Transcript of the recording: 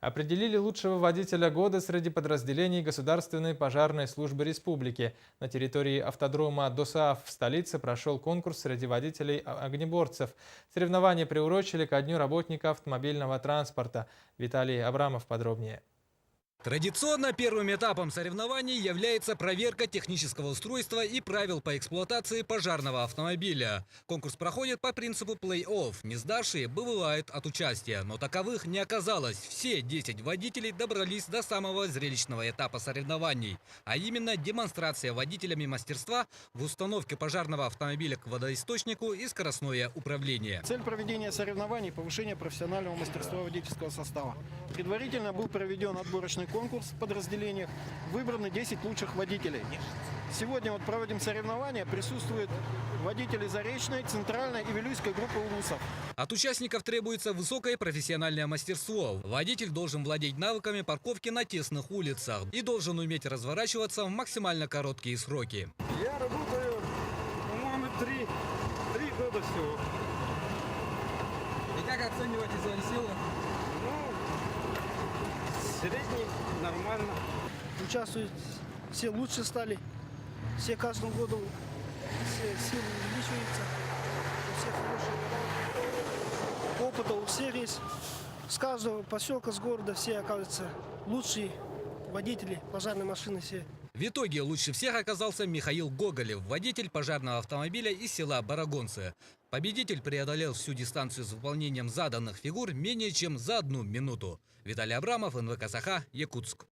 Определили лучшего водителя года среди подразделений Государственной пожарной службы республики. На территории автодрома Досааф в столице прошел конкурс среди водителей-огнеборцев. Соревнования приурочили ко Дню работника автомобильного транспорта. Виталий Абрамов подробнее. Традиционно первым этапом соревнований является проверка технического устройства и правил по эксплуатации пожарного автомобиля. Конкурс проходит по принципу плей-офф. Не сдавшие бывают от участия, но таковых не оказалось. Все 10 водителей добрались до самого зрелищного этапа соревнований, а именно демонстрация водителями мастерства в установке пожарного автомобиля к водоисточнику и скоростное управление. Цель проведения соревнований – повышение профессионального мастерства водительского состава. Предварительно был проведен отборочный конкурс в подразделениях, выбраны 10 лучших водителей. Сегодня проводим соревнования, присутствуют водители Заречной, Центральной и Вилюйской группы УЛУСов. От участников требуется высокое профессиональное мастерство. Водитель должен владеть навыками парковки на тесных улицах и должен уметь разворачиваться в максимально короткие сроки. Я работаю, по-моему, 3 года всего. И как оцениваете свои силы? Средний, нормально. Участвуют все лучше стали, все каждым годом все силы увеличиваются, у всех хороший опыт, у всех есть. С каждого поселка, с города все, оказывается, лучшие водители пожарной машины все. В итоге лучше всех оказался Михаил Гоголев, водитель пожарного автомобиля из села Барагонцы. Победитель преодолел всю дистанцию с выполнением заданных фигур менее чем за 1 минуту. Виталий Абрамов, НВК «Саха», Якутск.